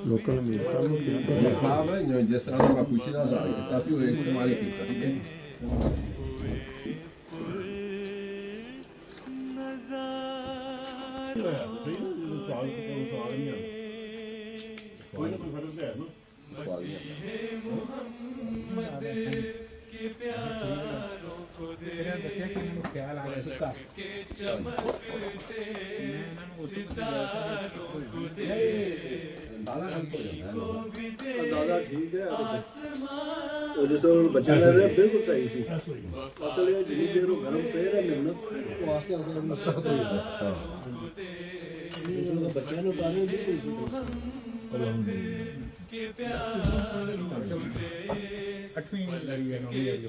Local अमीर साहब है जिस तरह का खुशी का काफी इस्तेमाल किया ठीक है कोई ना कोई फर्क है ना ख्याल आ गया दादा ठीक है जैसे बच्चा बिल्कुल सही सी असल जितनी देर गर्म पे रहा मेहनत वास्ते सख्त हो जाता बच्चे ने उतारे अठवीं लगी है नौवीं लगी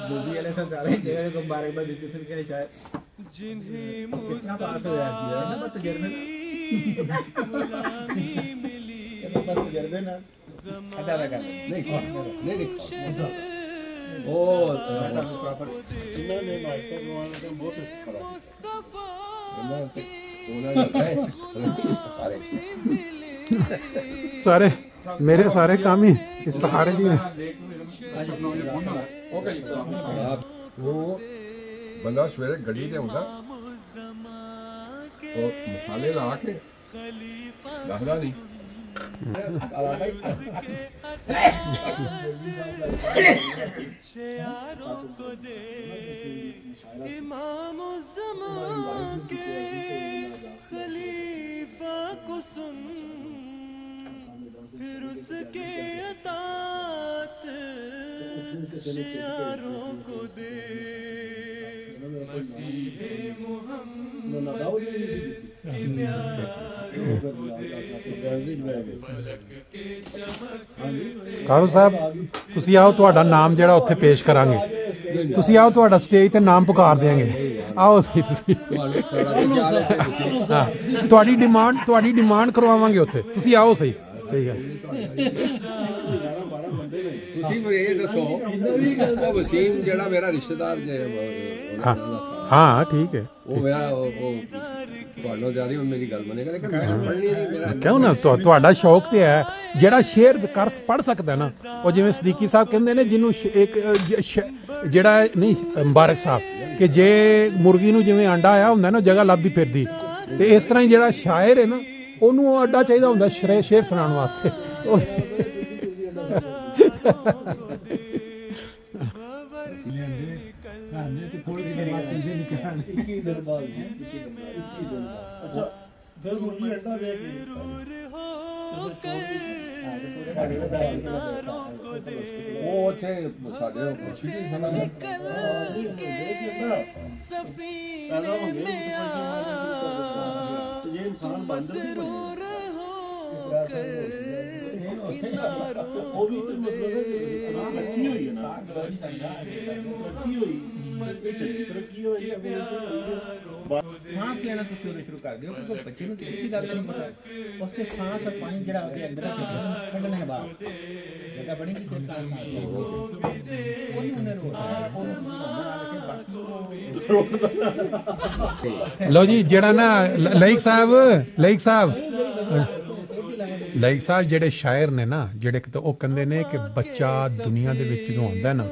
दूसरी वाले सब जा रहे हैं जगह को बार बार देते फिर क्या शायद कितना पास हो जाती है ना बस तजर्बे ना तजर्बे ना अदा लगा नहीं ओ इन्होंने माइकल रोवान का बहुत सारे मेरे सारे काम ही इस्तिखारे जी हैं। वो बंदा सवेरे गड़ी दे होगा और मसाले ला के दसदा नहीं खलीफा को सुन फिर उसके अतात शियारों को दे मसीहे मुहम्मद के कारू साहब तुसी आओ तुहाडा नाम जेड़ा उत्थे पेश करांगे तुसी आओ तुहाडा स्टेज ते नाम पुकार देंगे आओ सही तुसी हां तुहाडी डिमांड करवावांगे उत्थे तुसी आओ सही ठीक है तुसी मुझे ये दसो वो वसीम जेड़ा मेरा रिश्तेदार जे हां ठीक है वो मेरा ਤੁਹਾਨੂੰ ਜ਼ਿਆਦਾ ਹੁਣ ਮੇਰੀ ਗੱਲ ਬਣੇਗਾ ਲੇਕਿਨ ਮੈਂ ਪੜ੍ਹਨੀ ਨਹੀਂ ਮੇਰਾ ਕਿਉਂ ਨਾ ਤੁਹਾਡਾ ਸ਼ੌਕ ਤੇ ਹੈ ਜਿਹੜਾ ਸ਼ੇਰ ਕਰ ਪੜ੍ਹ ਸਕਦਾ ਨਾ ਉਹ ਜਿਵੇਂ ਸਦੀਕੀ ਸਾਹਿਬ ਕਹਿੰਦੇ ਨੇ ਜਿਹਨੂੰ ਇੱਕ ਜਿਹੜਾ ਨਹੀਂ ਮੁਬਾਰਕ ਸਾਹਿਬ ਕਿ ਜੇ ਮੁਰਗੀ ਨੂੰ ਜਿਵੇਂ ਆਂਡਾ ਆਇਆ ਹੁੰਦਾ ਨਾ ਜਗ੍ਹਾ ਲੱਭਦੀ ਫਿਰਦੀ ਤੇ ਇਸ ਤਰ੍ਹਾਂ ਹੀ ਜਿਹੜਾ ਸ਼ਾਇਰ ਹੈ ਨਾ ਉਹਨੂੰ ਅੱਡਾ ਚਾਹੀਦਾ ਹੁੰਦਾ ਸ਼ੇਰ ਸੁਣਾਉਣ ਵਾਸਤੇ सांस लेना तो शुरू कर दियो क्योंकि बच्चे को किसी गल नहीं पता उसके सांस और पानी जड़ा उसके अंदर कढना है बाहर जगह बड़ी की सांस लो जी जेड़ा ना लाइक साहब जेड़े शायर ने ना जेड़े तो वो कहंदे ने कि बच्चा दुनिया दे विच जो आंदा ना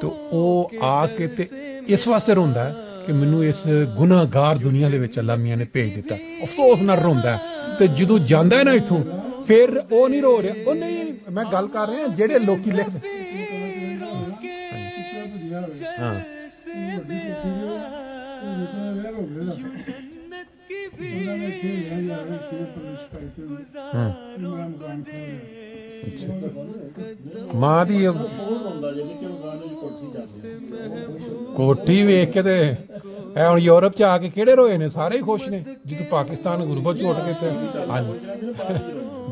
तो वो आके ते इस वास्ते रोंदा है कि मैनू इस गुनाहगार दुनिया दे विच अल्लाह मियां ने भेज दिता अफसोस नाल रोंदा है ते जदों जांदा है ना इत्थों फिर वो नहीं रो रहा ओ नहीं मैं गल कर रहा जेड़े लोकी लिखदे हां मां दी कोठी वेख के ते ਇਹ ਹੁਣ ਯੂਰਪ ਚ ਆ ਕੇ ਕਿਹੜੇ ਰੋਏ ਨੇ? ਸਾਰੇ ਹੀ ਖੁਸ਼ ਨੇ ਜਿੱਥੇ ਪਾਕਿਸਤਾਨ ਗੁਰਬਤ ਚ ਉੱਠ ਕੇ ਤੇ ਹਾਂਜੀ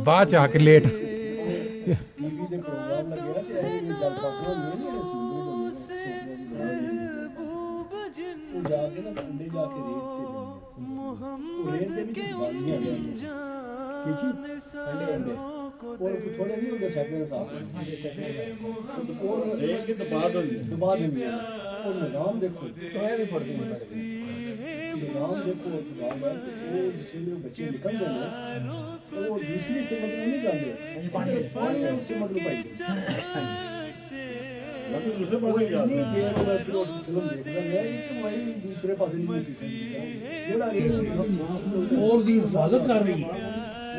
ਬਾਅਦ ਚ ਆ ਕੇ ਲੇਟ ਟੀਵੀ ਦੇ ਪ੍ਰੋਗਰਾਮ ਲੱਗੇ ਨਾ ਤੇ ਇਹ ਜਲ ਪਾਤੀਆਂ ਹੁੰਦੀਆਂ ਨੇ ਜਿਹੜੇ ਸਮੁੰਦਰ ਉਹ ਜਾ ਕੇ ਨਾ ਅੰਡੇ ਜਾ ਕੇ ਰੇਤ ਤੇ ਦਿੰਦੇ ਉਹ ਰੇਤ ਦੇ ਵਿੱਚ ਬਾਲੀਆਂ ਅੰਡੇ ਅੰਡੇ और थोड़े नहीं होंगे सेकंड साहब और एक के दबा देंगे और निजाम देखो तो है भी पड़ती है निजाम देखो वो जिसमें बच्चे निकलते हैं तो वो दूसरी से मतलब नहीं जाते पानी में उससे मतलब पाई बाकी दूसरे पास ही जाते हैं देर में फिल्म देखता है कि वही दूसरे पास नहीं मिलती जेड़ा और दी हिफाजत कर रही है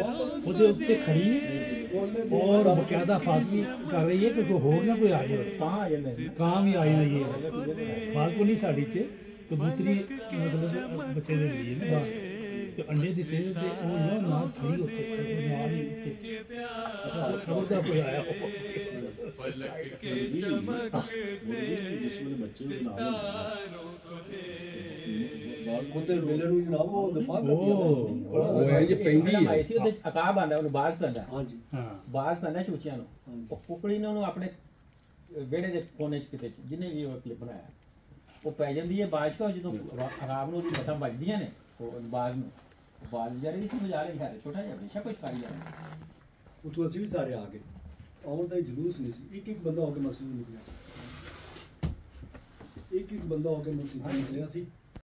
ਉਹਦੇ ਉੱਤੇ ਖੜੀ ਹੈ और बकायदा फातमी कर रही है कि कोई होर ना कोई आ जाए ਕਾਂ भी आ जाए ये फालतू नहीं साड़ी च कबूतरी मतलब बच्चे दे रही है ना तो अंडे दिते ते ओ ना खड़ी होते नाल ही उत्ते खबर दा कोई आया कोते मेले ਨੂੰ ਜਨਾਬ ਉਹ ਦਫਾ ਕਰ ਉਹ ਹੈ ਜੇ ਪੈਂਦੀ ਹੈ ਆਈ ਸੀ ਉਹਦੇ ਅਕਾਬ ਆਂਦਾ ਉਹਨੂੰ ਬਾਜ਼ ਪੈਂਦਾ ਹਾਂਜੀ ਹਾਂ ਬਾਜ਼ ਪੈਂਦਾ ਚੂਚਿਆਂ ਨੂੰ ਉਹ ਕੁਕੜੀ ਨੇ ਉਹਨੂੰ ਆਪਣੇ ਵਿਹੜੇ ਦੇ ਕੋਨੇ 'ਚ ਕਿਤੇ ਜਿਹਨੇ ਵੀ ਉਹ ਕਲਿੱਪ ਬਣਾਇਆ ਉਹ ਪੈ ਜਾਂਦੀ ਹੈ ਬਾਜ਼ ਕੋ ਜਦੋਂ ਖਰਾਬ ਨੂੰ ਉਹਦੀ ਮੱਥਾਂ ਵੱਜਦੀਆਂ ਨੇ ਉਹ ਬਾਜ਼ ਨੂੰ ਬਾਜ਼ ਵਿਚਾਰੇ ਵਿੱਚ ਮਜਾ ਲਈ ਸਾਰੇ ਛੋਟਾ ਜਿਹਾ ਬੇਸ਼ੱਕ ਕੁਝ ਕਰੀ ਜਾਂਦਾ ਉਤੋਂ ਅਸੀਂ ਵੀ ਸਾਰੇ ਆ ਗਏ ਆਉਣ ਦਾ ਜਲੂਸ ਨਹੀਂ ਸੀ ਇੱਕ ਇੱਕ ਬੰਦਾ ਹੋ ਕੇ ਮਸਜਿਦ ਨਿਕਲਿਆ ਸੀ ਇੱਕ ਇੱਕ ਬੰਦਾ ਹੋ ਕੇ ਮਸਜਿਦ ਨਿਕਲਿਆ ਸੀ